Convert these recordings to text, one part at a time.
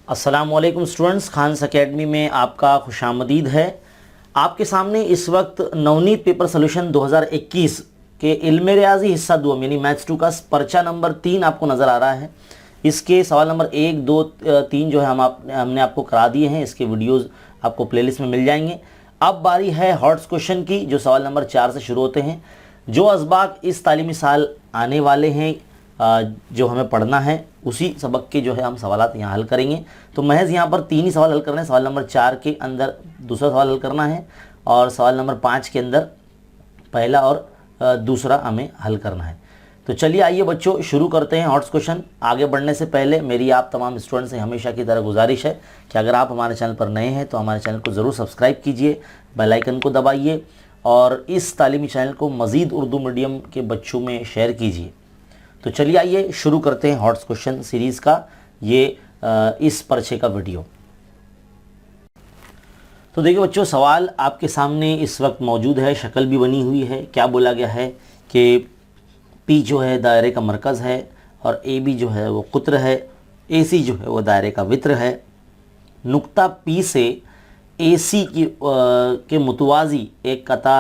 अस्सलामुअलैकुम students, Khans academy में आपका खुशामदीद है। आपके सामने इस वक्त नवनीत पेपर सोल्यूशन 2021 के इल्म रियाजी हिस्सा 2 यानी मैथ्स 2 का पर्चा नंबर 3 आपको नज़र आ रहा है। इसके सवाल नंबर 1, 2, 3 जो है हमने आपको करा दिए हैं। इसके वीडियोज़ आपको प्लेलिस्ट में मिल जाएंगे। अब बारी है हॉट्स क्वेश्चन की, जो सवाल नंबर 4 से शुरू होते हैं। जो असबाक इस तालीमी साल आने वाले हैं, जो हमें पढ़ना है, उसी सबक के जो है हम सवालात यहाँ हल करेंगे। तो महज यहाँ पर 3 ही सवाल हल करने हैं। सवाल नंबर 4 के अंदर दूसरा सवाल हल करना है और सवाल नंबर 5 के अंदर पहला और दूसरा हमें हल करना है। तो चलिए आइए बच्चों, शुरू करते हैं हॉट्स क्वेश्चन। आगे बढ़ने से पहले मेरी आप तमाम स्टूडेंट से हमेशा की तरह गुजारिश है कि अगर आप हमारे चैनल पर नए हैं तो हमारे चैनल को ज़रूर सब्सक्राइब कीजिए, बेल आइकन को दबाइए और इस तालीमी चैनल को मज़ीद उर्दू मीडियम के बच्चों में शेयर कीजिए। तो चलिए आइए शुरू करते हैं हॉट्स क्वेश्चन सीरीज़ का ये इस पर्चे का वीडियो। तो देखिए बच्चों, सवाल आपके सामने इस वक्त मौजूद है, शक्ल भी बनी हुई है। क्या बोला गया है कि पी जो है दायरे का मरकज़ है और ए बी जो है वो कुत्र है, ए सी जो है वो दायरे का वित्र है। नुक्ता पी से ए सी के मुतवाज़ी एक कता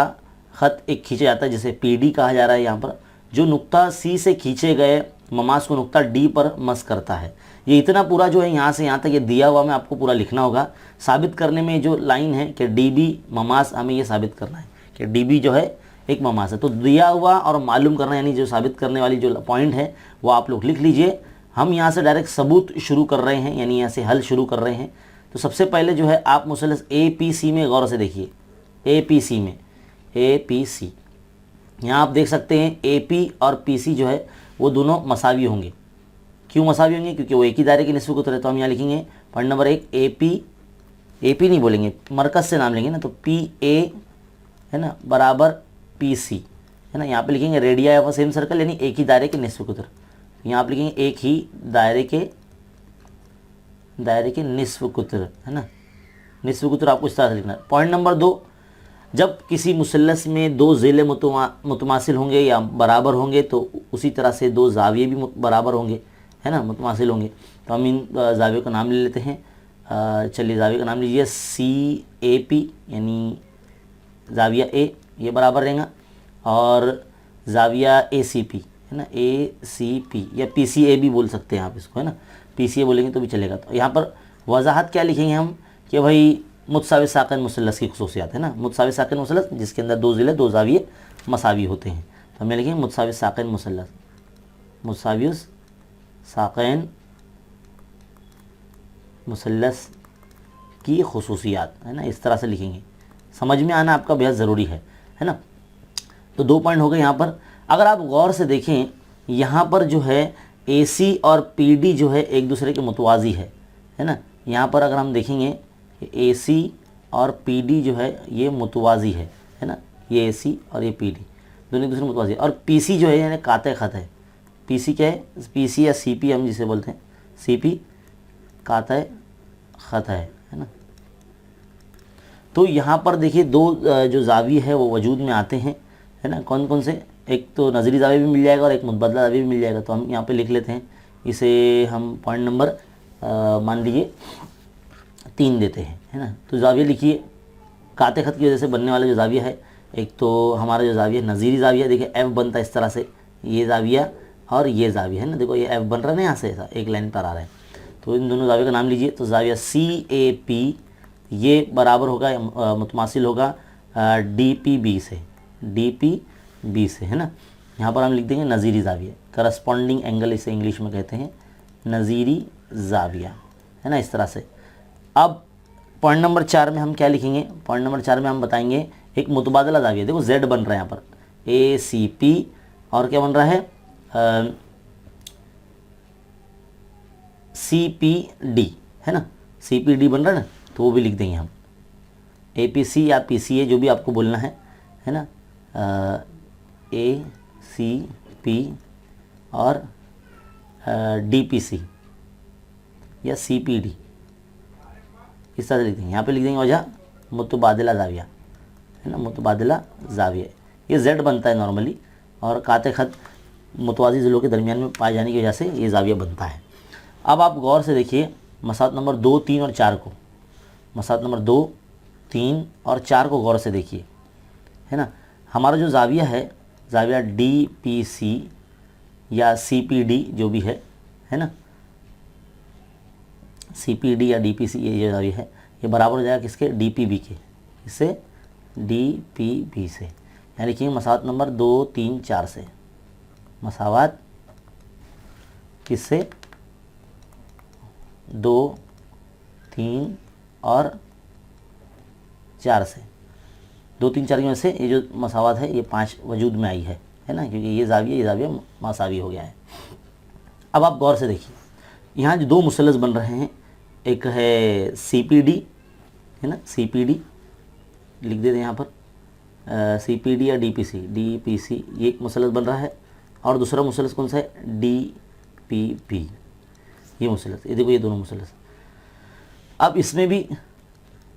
ख़त एक खींचा जाता है जिसे पी डी कहा जा रहा है। यहाँ पर जो नुक्ता सी से खींचे गए ममास को नुक्ता डी पर मस करता है। ये इतना पूरा जो है यहाँ से यहाँ तक ये दिया हुआ में आपको पूरा लिखना होगा। साबित करने में जो लाइन है कि डी बी ममास, हमें ये साबित करना है कि डी बी जो है एक ममास है। तो दिया हुआ और मालूम करना यानी जो साबित करने वाली जो पॉइंट है वो आप लोग लिख लीजिए। हम यहाँ से डायरेक्ट सबूत शुरू कर रहे हैं, यानी यहाँ से हल शुरू कर रहे हैं। तो सबसे पहले जो है आप मुसलस ए पी सी में गौर से देखिए। ए पी सी में APC यहाँ आप देख सकते हैं AP और PC जो है वो दोनों मसावी होंगे। क्यों मसावी होंगे? क्योंकि वो एक ही दायरे के निस्फ़ को उतरे। तो हम यहाँ लिखेंगे पॉइंट नंबर 1 AP नहीं बोलेंगे, मरकज़ से नाम लेंगे ना, तो PA है ना बराबर PC है ना। यहाँ पे लिखेंगे radio of a same circle, यानी एक ही दायरे के निस्फ़ कुतर। यहाँ आप लिखेंगे एक ही दायरे के निस्फ़ कुतर है ना। निस्फ़ कुतर आपको इस तरह से लिखना है। पॉइंट नंबर 2, जब किसी मुसल्लस में 2 ज़िले मुतमासिल होंगे या बराबर होंगे तो उसी तरह से 2 ज़ाविये भी बराबर होंगे है ना, मुतमासिल होंगे। तो हम इन ज़ावियों का नाम ले लेते हैं। चलिए ज़ाविये का नाम लीजिए CAP, यानी ज़ाविया A ये बराबर रहेगा, और ज़ाविया ACP है ना, ACP या PCA भी बोल सकते हैं आप इसको है ना। PCA बोलेंगे तो भी चलेगा। तो यहाँ पर वजाहत क्या लिखेंगे हम कि भाई मुतसावी साकिन मुसल्लस की खुसूसियात है ना। मुतसावी साकिन मुसल्लस जिसके अंदर 2 ज़िले 2 ज़ाविये मसावी होते हैं। तो हमें लिखेंगे मुतसावी साकिन मुसल्लस, मुतसावी साकिन मुसल्लस की खुसूसियात है ना। इस तरह से लिखेंगे, समझ में आना आपका बेहद ज़रूरी है ना। तो 2 पॉइंट हो गए यहाँ पर। अगर आप गौर से देखें यहाँ पर जो है AC और PD जो है एक दूसरे के मुतवाज़ी है ना। यहाँ पर अगर हम देखेंगे AC और PD जो है ये मुतवाज़ी है ना। ये AC और ये PD दोनों एक दूसरे मुतवाज़ी है। और PC जो है यानी काते ख़त है। PC क्या है? PC या CP हम जिसे बोलते हैं, CP काते ख़त है ना। तो यहाँ पर देखिए 2 जो ज़ाविये है वो वजूद में आते हैं है ना। कौन कौन से? एक तो नज़री ज़ाविया भी मिल जाएगा और एक मुतबदला ज़ाविया भी मिल जाएगा। तो हम यहाँ पे लिख लेते हैं, इसे हम पॉइंट नंबर मान लीजिए 3 देते हैं है ना। तो ज़ाविया लिखिए, काते ख़त की वजह से बनने वाला जो ज़ाविया है, एक तो हमारा जो ज़ाविया नज़ीरी ज़ाविया, देखिए F बनता है इस तरह से, ये ज़ाविया और ये ज़ाविया है ना। देखो ये F बन रहा है ना, यहाँ से ऐसा एक लाइन पर आ रहा है। तो इन दोनों ज़ाविया का नाम लीजिए। तो ज़ाविया CAP ये बराबर होगा, मुतमासिल होगा DPB से है ना। यहाँ पर हम लिख देंगे नज़ीरी ज़ाविया, करस्पॉन्डिंग एंगल इसे इंग्लिश में कहते हैं, नज़ीरी ज़ाविया है ना, इस तरह से। अब पॉइंट नंबर 4 में हम क्या लिखेंगे? पॉइंट नंबर 4 में हम बताएंगे एक मुतबादला ज़ाविया। देखो Z बन रहा है यहाँ पर ACP और क्या बन रहा है CPD है ना। CPD बन रहा है ना, तो वो भी लिख देंगे हम। APC या PCA जो भी आपको बोलना है ना, ACP और DPC या CPD इस तरह से लिख देंगे। यहाँ पे लिख देंगे वजह मुतबादला ज़ाविया है ना, मुतबादला ज़ाविया। ये Z बनता है नॉर्मली और काते ख़त मुतवाज़ी ज़िलों के दरमियान में पाए जाने की वजह से ये ज़ाविया बनता है। अब आप गौर से देखिए मसावत नंबर 2, 3 और 4 को, मसावत नंबर 2, 3 और 4 को गौर से देखिए, है ना। हमारा जो जाविया है, जाविया DPC या CPD जो भी है ना, CPD या DPC ये जाविया है, ये बराबर हो जाएगा किसके, DPB के, इससे DPB से। यहाँ लिखिए मसावत नंबर 2, 3, 4 से, मसावत किससे, 2, 3 और 4 से। 2, 3, 4 की वजह से ये जो मसावत है ये 5 वजूद में आई है ना, क्योंकि ये जाविया मसावी हो गया है। अब आप गौर से देखिए, यहाँ जो 2 मुसल्लस बन रहे हैं, एक है CPD, है ना, CPD लिख देते हैं यहाँ पर, CPD या DPC ये एक मुसल्लस बन रहा है, और दूसरा मुसल्लस कौन सा है, DPB, ये मुसल्लस, ये देखो ये दोनों मुसल्लस। अब इसमें भी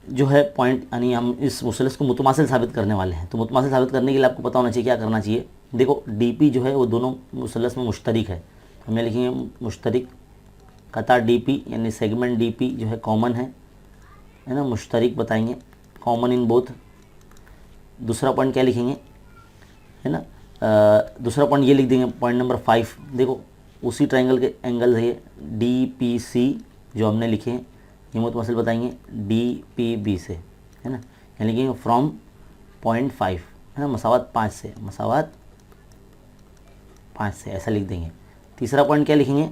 जो है पॉइंट, यानी हम इस मुसल्लस को मुतमासिल साबित करने वाले हैं। तो मुतमासिल साबित करने के लिए आपको पता होना चाहिए क्या करना चाहिए। देखो DP जो है वो दोनों मुसल्लस में मुश्तरिक है, हमें लिखेंगे मुश्तरिक, कतार DP यानी सेगमेंट DP जो है कॉमन है ना, मुश्तरिक बताएंगे, कॉमन इन बोथ। दूसरा पॉइंट क्या लिखेंगे, है ना, दूसरा पॉइंट ये लिख देंगे, पॉइंट नंबर 5। देखो उसी ट्रायंगल के एंगल है ये, DPC जो हमने लिखे हैं, ये मुतमसिल बताएंगे DPB से, है ना। यहाँ लिखेंगे फ्रॉम पॉइंट 5, है ना, मसावत 5 से, मसावत 5 से, ऐसा लिख देंगे। तीसरा पॉइंट क्या लिखेंगे,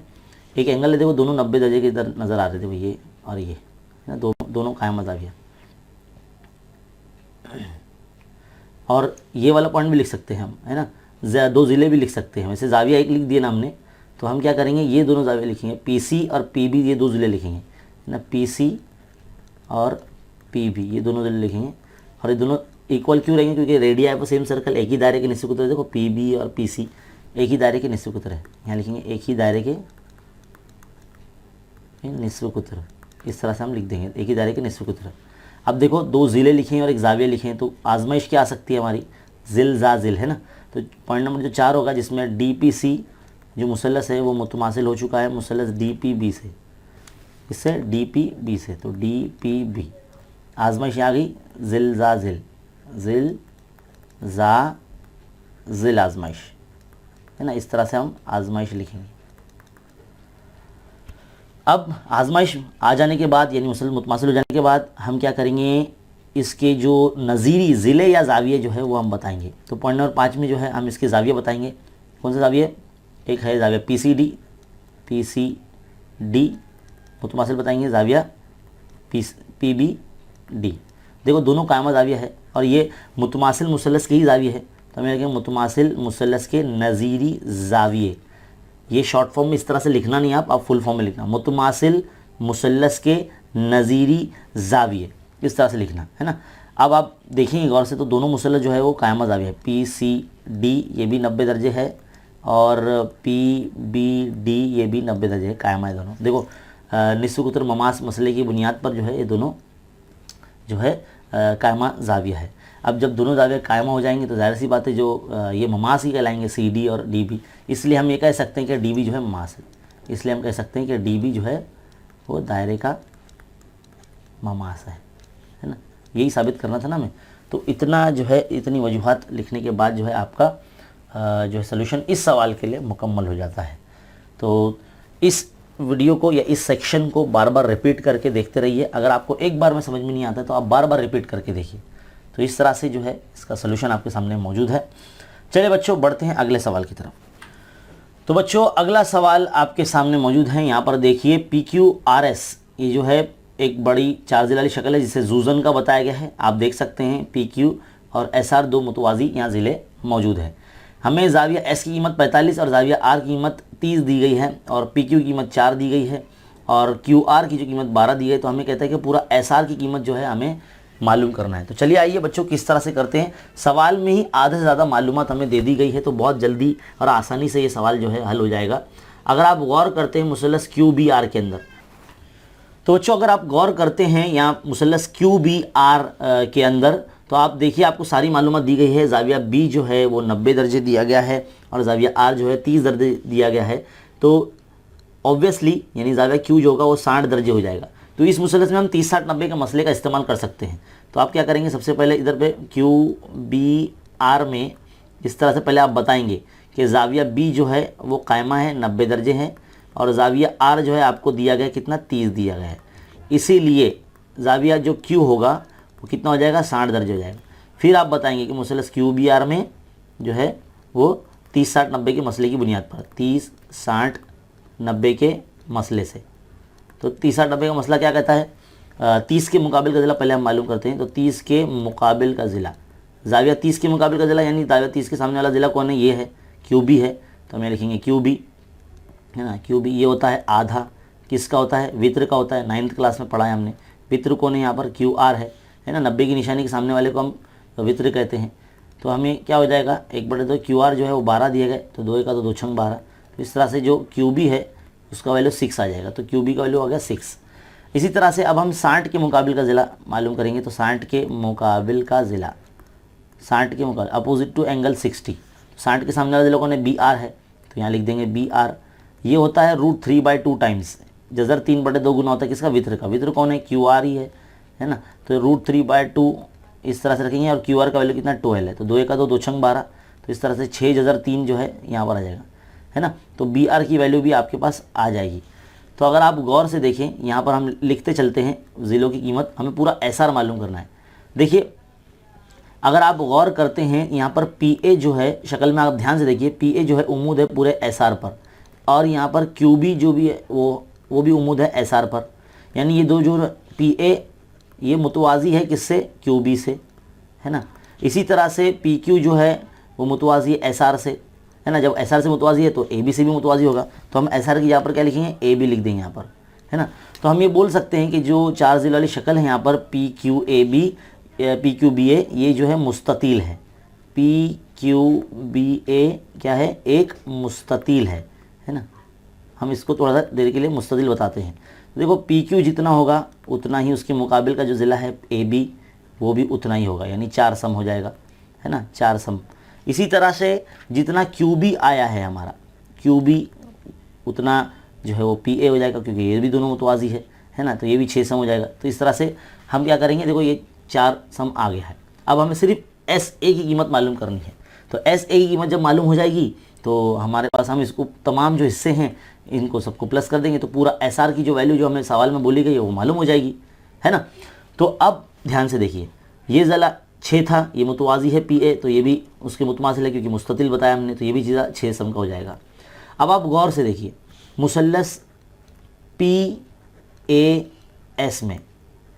एक एंगल है, देखो दोनों 90 दर्जे के इधर नज़र आ रहे थे, वो ये और ये, है ना, दोनों कायम जाविया। और ये वाला पॉइंट भी लिख सकते हैं हम, है ना, 2 ज़िले भी लिख सकते हैं। वैसे जाविया एक लिख दिए ना हमने, तो हम क्या करेंगे, ये दोनों जाविया लिखेंगे, PC और PB, ये 2 ज़िले लिखेंगे, है ना, PC और PB ये दोनों ज़िले लिखेंगे। और ये दोनों इक्वल क्यों रहेंगे, क्योंकि रेडिया है सेम सर्कल, एक ही दायरे के निस्फ कुतर है। देखो PB और PC एक ही दायरे के निस्फ कुतर है, यहाँ लिखेंगे एक ही दायरे के निस्फ कुतर, इस तरह से हम लिख देंगे, एक ही दायरे के निस्फ कुतर। अब देखो 2 ज़िले लिखे और एक जाविया लिखे, तो आजमाइश क्या आ सकती है हमारी, ज़िल, है ना। तो पॉइंट नंबर जो 4 होगा, जिसमें DPC जो मुसल्लस है वो मुतमासिल हो चुका है मुसल्लस DPB से, इससे DPB से, तो DPB। आजमाइश आ गई, ज़िल आजमाइश, है ना, इस तरह से हम आजमाइश लिखेंगे। अब आजमाइश आ जाने के बाद, यानी मुसल्सल मुतमासिल हो जाने के बाद, हम क्या करेंगे, इसके जो नज़ीरी ज़िले या जाविये जो है वो हम बताएंगे। तो पॉइंट नंबर 5 में जो है हम इसके जाविये बताएंगे। कौन सा जाविया, एक है जाविया PCD, मुतमासिल बताएंगे जाविया PBD। देखो दोनों कायमा जाविया है, और ये मुतमासिल मुसल्लस के ही जाविये है, तो हमें लिखेंगे मुतमासिल मुसल्लस के नज़ीरी जाविये। ये शॉर्ट फॉर्म में इस तरह से लिखना नहीं, आप फुल फॉर्म में लिखना, मुतमासिल मुसल्लस के नज़ीरी जाविये, इस तरह से लिखना, है ना। अब आप देखेंगे गौर से, तो दोनों मुसल्लस जो है वो कायमा जाविया है। PCD ये भी 90 दर्जे है, और PBD ये भी 90 दर्जे है, कायमा है दोनों। देखो निस्फ कुतर ममास मसले की बुनियाद पर जो है ये दोनों जो है कायमा जाविया है। अब जब दोनों जाविया कायमा हो जाएंगे, तो जाहिर सी बात है जो ये ममास ही कहलाएंगे, CD और DB। इसलिए हम ये कह सकते हैं कि DB जो है ममास है, इसलिए हम कह सकते हैं कि DB जो है वो दायरे का ममास है ना। यही साबित करना था ना हमें। तो इतना जो है, इतनी वजूहात लिखने के बाद जो है आपका जो है सलूशन इस सवाल के लिए मुकम्मल हो जाता है। तो इस वीडियो को या इस सेक्शन को बार बार रिपीट करके देखते रहिए। अगर आपको एक बार में समझ में नहीं आता तो आप बार बार रिपीट करके देखिए। तो इस तरह से जो है इसका सलूशन आपके सामने मौजूद है। चलिए बच्चों, बढ़ते हैं अगले सवाल की तरफ। तो बच्चों अगला सवाल आपके सामने मौजूद है। यहाँ पर देखिए PQRS, ये जो है एक बड़ी 4 ज़िले वाली शक्ल है जिसे जूजन का बताया गया है। आप देख सकते हैं PQ और SR 2 मुतवाज़ी यहाँ ज़िले मौजूद है। हमें जाविया S की कीमत 45 और जाविया R की कीमत 30 दी गई है, और PQ की कीमत 4 दी गई है, और QR की जो कीमत 12 दी गई। तो हमें कहता है कि पूरा SR की कीमत जो है हमें मालूम करना है। तो चलिए आइए बच्चों किस तरह से करते हैं। सवाल में ही आधे से ज़्यादा मालूमात हमें दे दी गई है, तो बहुत जल्दी और आसानी से ये सवाल जो है हल हो जाएगा अगर आप गौर करते हैं मुसल्लस QBR के अंदर। तो बच्चों अगर आप गौर करते हैं यहाँ मुसल्लस QBR के अंदर, तो आप देखिए आपको सारी मालूमात दी गई है। जाविया B जो है वो 90 दर्जे दिया गया है, और जाविया R जो है 30 दर्जे दिया गया है। तो ऑब्वियसली यानी जाविया क्यू जो होगा वो 60 दर्जे हो जाएगा। तो इस मुसलस में हम 30 60 90 का मसले का इस्तेमाल कर सकते हैं। तो आप क्या करेंगे, सबसे पहले इधर पे क्यू बी आर में इस तरह से पहले आप बताएंगे कि जाविया बी जो है वो कायमा है 90 दर्जे है, और जाविया आर जो है आपको दिया गया कितना 30 दिया गया है, इसीलिए जाविया जो क्यू होगा वो कितना हो जाएगा 60 दर्जे हो जाएगा। फिर आप बताएंगे कि मुसलस क्यू बी आर में जो है वो 30 60 90 के मसले की बुनियाद पर 30 60 90 के मसले से, तो 30 60 90 का मसला क्या कहता है, 30 के मुकाबिल का ज़िला पहले हम मालूम करते हैं। तो 30 के मुकाबिल का ज़िला, जाविया 30 के मुकाबिल का ज़िला यानी जाविया 30 के सामने वाला ज़िला कौन है, ये है क्यू बी है। तो हम लिखेंगे क्यू बी है ना, क्यू बी ये होता है आधा, किसका होता है, वित्र का होता है। 9th क्लास में पढ़ा है हमने। वित्र कौन है यहाँ पर, क्यू आर है ना, 90 की निशानी के सामने वाले को हम वित्र कहते हैं। तो हमें क्या हो जाएगा, 1/2 क्यू आर जो है वो 12 दिए गए, तो 2 का 2 छंग 12। तो इस तरह से जो क्यू बी है उसका वैल्यू 6 आ जाएगा, तो क्यू बी का वैल्यू आ गया 6। इसी तरह से अब हम 60 के मुकाबिल का ज़िला मालूम करेंगे। तो 60 के मुकाबिल का ज़िला, 60 के मुकाबिल अपोजिट टू एंगल 60, 60 के सामने वाला ज़िला कौन है, बी आर है। तो यहाँ लिख देंगे बी आर, ये होता है √3/2 टाइम्स, जजर 3/2 गुना होता है किसका, वित्र का। वित्र कौन है, क्यू आर ही है ना। तो √3/2 इस तरह से रखेंगे, और क्यू आर का वैल्यू कितना 12 है, तो 2 का 2 छंग 12। तो इस तरह से 6 जजर 3 जो है यहाँ पर आ जाएगा, है ना। तो बी आर की वैल्यू भी आपके पास आ जाएगी। तो अगर आप गौर से देखें, यहाँ पर हम लिखते चलते हैं ज़िलों की कीमत, हमें पूरा एसआर मालूम करना है। देखिए अगर आप गौर करते हैं यहाँ पर पी ए जो है, शक्ल में आप ध्यान से देखिए, पी ए जो है उम्मूद है पूरे एसआर पर, और यहाँ पर क्यू बी जो भी है वो भी उम्मूद है एसआर पर। यानी ये दो जो पी ए ये मुतवाज़ी है किससे, क्यू बी से, है ना। इसी तरह से पी क्यू जो है वो मुतवाज़ी है एस आर से, है ना। जब एस आर से मुतवाज़ी है तो ए बी से भी मुतवाज़ी होगा। तो हम एस आर की यहाँ पर क्या लिखेंगे, ए बी लिख देंगे यहाँ पर, है ना। तो हम ये बोल सकते हैं कि जो 4 ज़िले वाली शक्ल है यहाँ पर P Q A B, P Q B A, ये जो है मुस्ततील है। पी क्यू बी ए क्या है, एक मुस्ततील है ना। हम इसको थोड़ा सा देर के लिए मुस्ततील बताते हैं। देखो पी क्यू जितना होगा उतना ही उसके मुकाबिल का जो ज़िला है ए बी वो भी उतना ही होगा, यानी 4 सम हो जाएगा, है ना, 4 सम। इसी तरह से जितना क्यू बी आया है हमारा, क्यू बी उतना जो है वो पी ए हो जाएगा, क्योंकि ये भी दोनों मुतवाज़ी है ना। तो ये भी 6 सम हो जाएगा। तो इस तरह से हम क्या करेंगे, देखो ये 4 सम आ गया है। अब हमें सिर्फ एस ए की कीमत मालूम करनी है। तो एस ए की कीमत जब मालूम हो जाएगी तो हमारे पास हम इसको तमाम जो हिस्से हैं इनको सबको प्लस कर देंगे, तो पूरा एस आर की जो वैल्यू जो हमें सवाल में बोली गई है वो मालूम हो जाएगी, है ना। तो अब ध्यान से देखिए, ये ज़िला 6 था, ये मुतवाज़ी है पी ए, तो ये भी उसके मुतमासिल है क्योंकि मुस्ततिल बताया हमने, तो ये भी चीज़ा 6 सम का हो जाएगा। अब आप गौर से देखिए मुसल्लस पी ए एस में,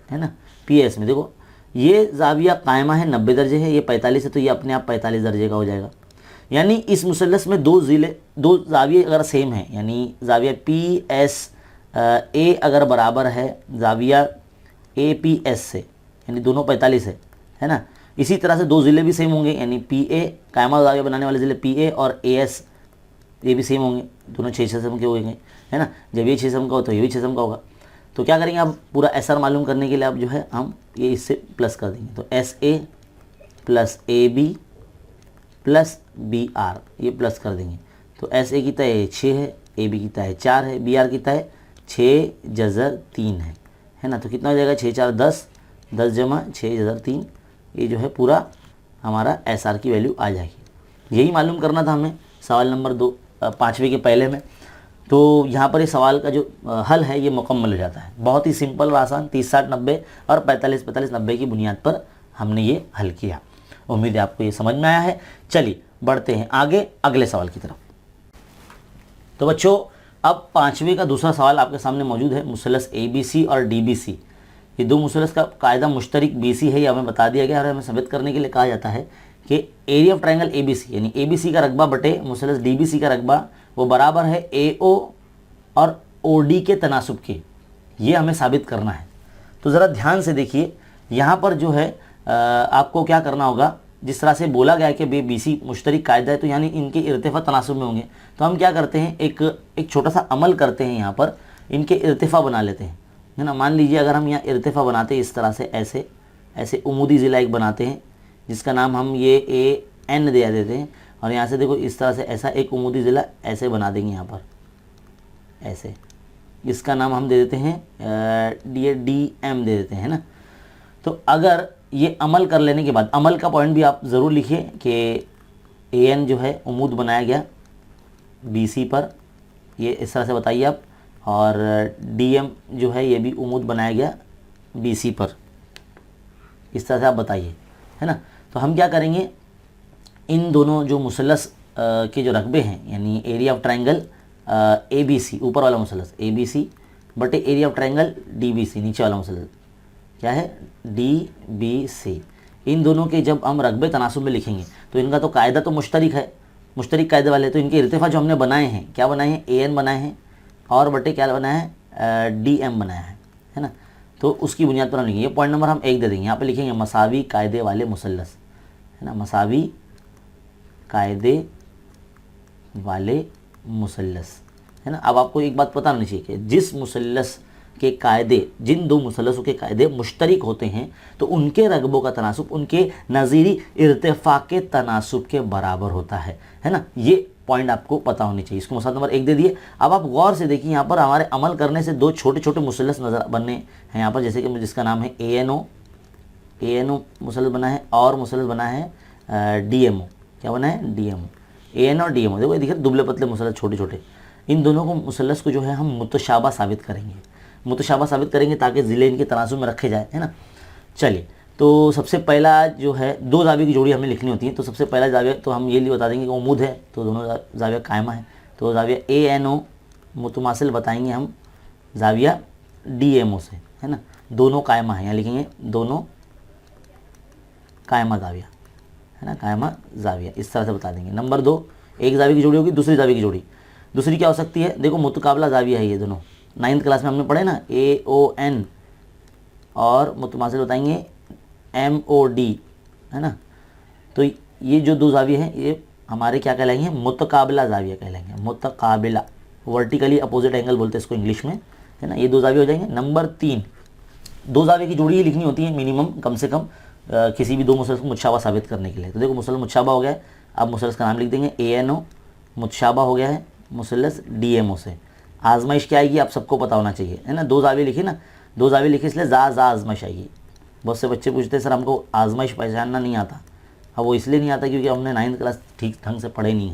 है ना, पी एस में देखो ये जाविया कायमा है 90 दर्जे है, ये 45 है, तो ये अपने आप 45 दर्जे का हो जाएगा। यानी इस मुसल्लस में दो जाविये अगर सेम हैं, यानी जाविया पी एस ए अगर बराबर है जाविया ए पी एस से, यानी दोनों 45 है ना। इसी तरह से 2 ज़िले भी सेम होंगे, यानी पी ए कायमा जाविया बनाने वाले ज़िले पी ए और ए एस ये भी सेम होंगे, दोनों 6 सम के होंगे, है ना। जब ये 6 सम का हो तो ये भी 6 सम का होगा। तो क्या करेंगे, अब पूरा एस आर मालूम करने के लिए अब जो है हम ये इससे प्लस कर देंगे। तो S A plus A B plus B R, ये प्लस कर देंगे। तो एस ए की तय 6 है, ए बी की तय 4 है, बी आर की तय 6 जज़र 3 है ना। तो कितना हो जाएगा, 6 4 10, 10 जमा 6 जज़र 3, ये जो है पूरा हमारा एस आर की वैल्यू आ जाएगी। यही मालूम करना था हमें सवाल नंबर 2 5वें के पहले में। तो यहाँ पर ये सवाल का जो हल है ये मुकम्मल हो जाता है, बहुत ही सिंपल और आसान। 30 60 90 और 45 45 90 की बुनियाद पर हमने ये हल किया। उम्मीद है आपको ये समझ में आया है। चलिए बढ़ते हैं आगे अगले सवाल की तरफ। तो बच्चों अब 5वें का दूसरा सवाल आपके सामने मौजूद है। मुसल्लस ए बी सी और डी बी सी, ये दो मुसल्लस का कायदा मुश्तरक बी सी है, ये हमें बता दिया गया और हमें साबित करने के लिए कहा जाता है कि area of triangle A B C, यानी ए बी सी का रकबा बटे मुसल्लस डी बी सी का रकबा वो बराबर है ए ओ और ओ डी के तनासुब के। ये हमें साबित करना है। तो ज़रा ध्यान से देखिए, यहाँ पर जो है आपको क्या करना होगा, जिस तरह से बोला गया है कि बी सी मुश्तरक कायदा है, तो यानी इनके इर्तिफा तनासुब में होंगे। तो हम क्या करते हैं, एक छोटा सा अमल करते हैं, यहाँ पर इनके इर्तिफा बना लेते हैं, है ना। मान लीजिए अगर हम यहाँ इर्तिफा बनाते हैं इस तरह से, ऐसे ऐसे उमूदी ज़िला एक बनाते हैं जिसका नाम हम ये ए एन दे देते हैं, और यहाँ से देखो इस तरह से ऐसा एक उमूदी ज़िला ऐसे बना देंगे यहाँ पर, ऐसे, इसका नाम हम दे देते हैं DM दे देते हैं ना। तो अगर ये अमल कर लेने के बाद, अमल का पॉइंट भी आप ज़रूर लिखिए कि AN जो है उमूद बनाया गया BC पर, ये इस तरह से बताइए आप, और DM जो है ये भी उमूद बनाया गया BC पर, इस तरह से आप बताइए, है ना। तो हम क्या करेंगे, इन दोनों जो मुसल्लस के जो रकबे हैं, यानी एरिया ऑफ ट्रायंगल ABC, ऊपर वाला मुसल्लस ABC बटे एरिया ऑफ ट्रायंगल DBC, नीचे वाला मुसल्लस क्या है DBC, इन दोनों के जब हम रकबे तनासुब में लिखेंगे तो इनका तो कायदा तो मुश्तरिक है, मुश्तरिक कायदे वाले, तो इनके इर्तिफा जो हमने बनाए हैं, क्या बनाए हैं, AN बनाए हैं और बटे क्या बनाया है DM बनाया है ना। तो उसकी बुनियाद पर हम लिखेंगे, ये पॉइंट नंबर हम 1 दे देंगे, यहाँ पे लिखेंगे मसावी कायदे वाले मुसल्लस, है ना, मसावी कायदे वाले मुसल्लस, है ना। अब आपको एक बात पता होनी चाहिए कि जिस मुसल्लस के कायदे, जिन दो मुसल्लसों के कायदे मुश्तरिक होते हैं तो उनके रकबों का तनासुब उनके नज़ीरी इर्तिफा के तनासुब के बराबर होता है ना। ये पॉइंट आपको पता होनी चाहिए। इसको मसला नंबर 1 दे दिए। अब आप गौर से देखिए, यहाँ पर हमारे अमल करने से 2 छोटे छोटे मुसल्लस नज़र बनने हैं यहाँ पर, जैसे कि जिसका नाम है ANO मुसल्लस बना है और मुसल्लस बना है DMO, क्या बना है DMO, AN और DMO, देखो ये देखिए दुबले पतले मुसल्लस छोटे छोटे, इन दोनों को मुसल्लस को जो है हम मुतशाबा साबित करेंगे, मुतशाबा साबित करेंगे ताकि ज़िले इनके तनासुब में रखे जाए, है ना। चलिए, तो सबसे पहला जो है 2 जाविया की जोड़ी हमें लिखनी होती है, तो सबसे पहला जाविया तो हम ये बता देंगे कि उमूद है, तो दोनों जाविया कायमा है, तो जाविया ANO मुतमासिल बताएंगे हम जाविया DMO से, है ना, दोनों कायमा है, यहाँ लिखेंगे दोनों कायमा जाविया, है ना, कायमा जाविया, इस तरह से बता देंगे। नंबर 2, एक जाविया की जोड़ी होगी, दूसरी जाविया की जोड़ी, दूसरी क्या हो सकती है, देखो मुतकाबला जाविया है ये दोनों, 9th क्लास में हमने पढ़े ना, AON और मुतमासिल बताएंगे MOD, है ना। तो ये जो 2 जाविया हैं ये हमारे क्या कहलाएंगे, मुतकाबला जाविया कहलाएंगे, मुतकाबला, वर्टिकली अपोजिट एंगल बोलते हैं इसको इंग्लिश में, है ना। ये 2 जाविया हो जाएंगे। नंबर 3, 2 जाविया की जोड़ी ही लिखनी होती है मिनिमम, कम से कम किसी भी 2 मुसल्लस को मुतशाबा साबित करने के लिए। तो देखो मुसल्लस मुतशाबा हो गया है, अब मुसल्लस का नाम लिख देंगे ANO, मुतशाबा हो गया है मुसल्लस DMO से। आजमाइश क्या आएगी आप सबको पता होना चाहिए, है ना। 2 जाविया लिखे ना, 2 जाविया लिखे इसलिए जा आजमाइश आएगी। बहुत से बच्चे पूछते हैं सर हमको आजमाइश पहचानना नहीं आता, अब वो इसलिए नहीं आता क्योंकि हमने 9th क्लास ठीक ढंग से पढ़े नहीं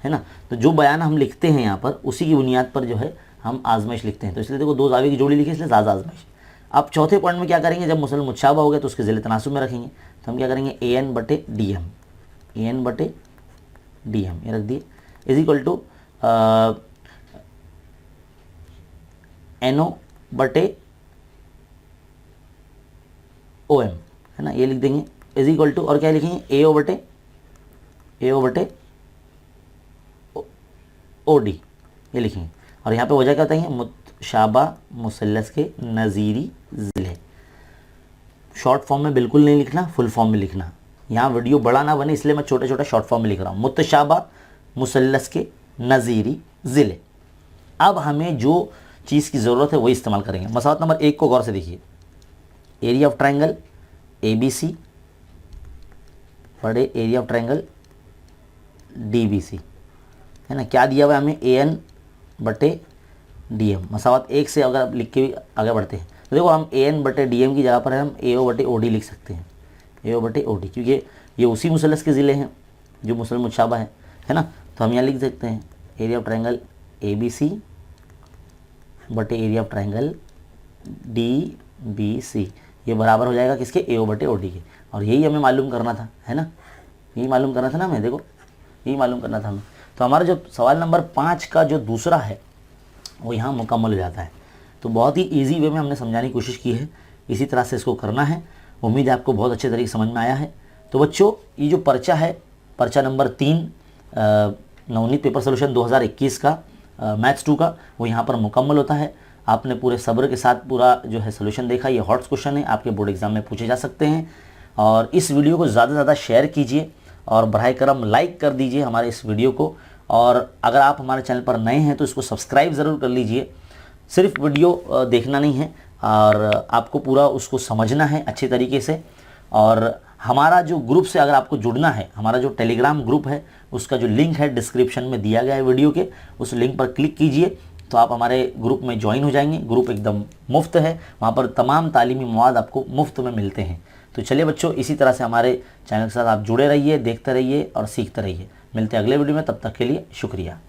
है ना। तो जो बयान हम लिखते हैं यहाँ पर उसी की बुनियाद पर जो है हम आजमाइश लिखते हैं, तो इसलिए देखो 2 जाविया की जोड़ी लिखी इसलिए जा आजमाइश। अब चौथे पॉइंट में क्या करेंगे, जब मुसल्लस मुतशाबा हो गया तो उसके ज़िले तनासुब में रखेंगे, तो हम क्या करेंगे AN बटे DM, ये रख दिए, इज इक्वल टू NO बटे OM, है ना, ये लिख देंगे, इज इक्वल टू, और क्या लिखेंगे AO बटे OD, ये लिखेंगे। और यहाँ पे वजह क्या बताएंगे, मुतशाबा मुसल्लस के नज़ीरी ज़िले। शॉर्ट फॉर्म में बिल्कुल नहीं लिखना, फुल फॉर्म में लिखना, यहाँ वीडियो बड़ा ना बने इसलिए मैं छोटे छोटे शॉर्ट फॉर्म में लिख रहा हूँ, मुतशाबा मुसल्लस के नज़ीरी ज़िले। अब हमें जो चीज़ की ज़रूरत है वही इस्तेमाल करेंगे। मसला नंबर 1 को गौर से देखिए, एरिया ऑफ ट्रायंगल ABC बड़े एरिया ऑफ ट्रायंगल DBC, है ना। क्या दिया हुआ है हमें, AN बटे DM। मसावत 1 से अगर लिख के भी आगे बढ़ते हैं तो देखो हम AN बटे DM की जगह पर हम AO बटे OD लिख सकते हैं, AO बटे OD, क्योंकि ये उसी मुसल्लस के ज़िले हैं जो मुसल्लस मुतशाबा है ना। तो हम यहाँ लिख सकते हैं एरिया ऑफ ट्रायंगल ABC बटे एरिया ऑफ ट्रायंगल DBC, ये बराबर हो जाएगा किसके, AO बटे OD के। और यही हमें मालूम करना था, है ना, यही मालूम करना था ना हमें, देखो यही मालूम करना था हमें। तो हमारा जो सवाल नंबर 5 का जो दूसरा है वो यहाँ मुकम्मल हो जाता है। तो बहुत ही ईजी वे में हमने समझाने की कोशिश की है, इसी तरह से इसको करना है। उम्मीद है आपको बहुत अच्छे तरीके से समझ में आया है। तो बच्चों, ये जो पर्चा है, पर्चा नंबर 3 नवनीत पेपर सोल्यूशन 2021 का मैथ्स 2 का, वो यहाँ पर मुकम्मल होता है। आपने पूरे सब्र के साथ पूरा जो है सोल्यूशन देखा। ये हॉट क्वेश्चन है, आपके बोर्ड एग्जाम में पूछे जा सकते हैं। और इस वीडियो को ज़्यादा से ज़्यादा शेयर कीजिए और बराए करम लाइक कर दीजिए हमारे इस वीडियो को। और अगर आप हमारे चैनल पर नए हैं तो इसको सब्सक्राइब ज़रूर कर लीजिए। सिर्फ वीडियो देखना नहीं है और आपको पूरा उसको समझना है अच्छे तरीके से। और हमारा जो ग्रुप से अगर आपको जुड़ना है, हमारा जो टेलीग्राम ग्रुप है उसका जो लिंक है डिस्क्रिप्शन में दिया गया है वीडियो के, उस लिंक पर क्लिक कीजिए तो आप हमारे ग्रुप में ज्वाइन हो जाएंगे। ग्रुप एकदम मुफ्त है, वहाँ पर तमाम तालीमी मवाद आपको मुफ्त में मिलते हैं। तो चलिए बच्चों, इसी तरह से हमारे चैनल के साथ आप जुड़े रहिए, देखते रहिए और सीखते रहिए। मिलते हैं अगले वीडियो में, तब तक के लिए शुक्रिया।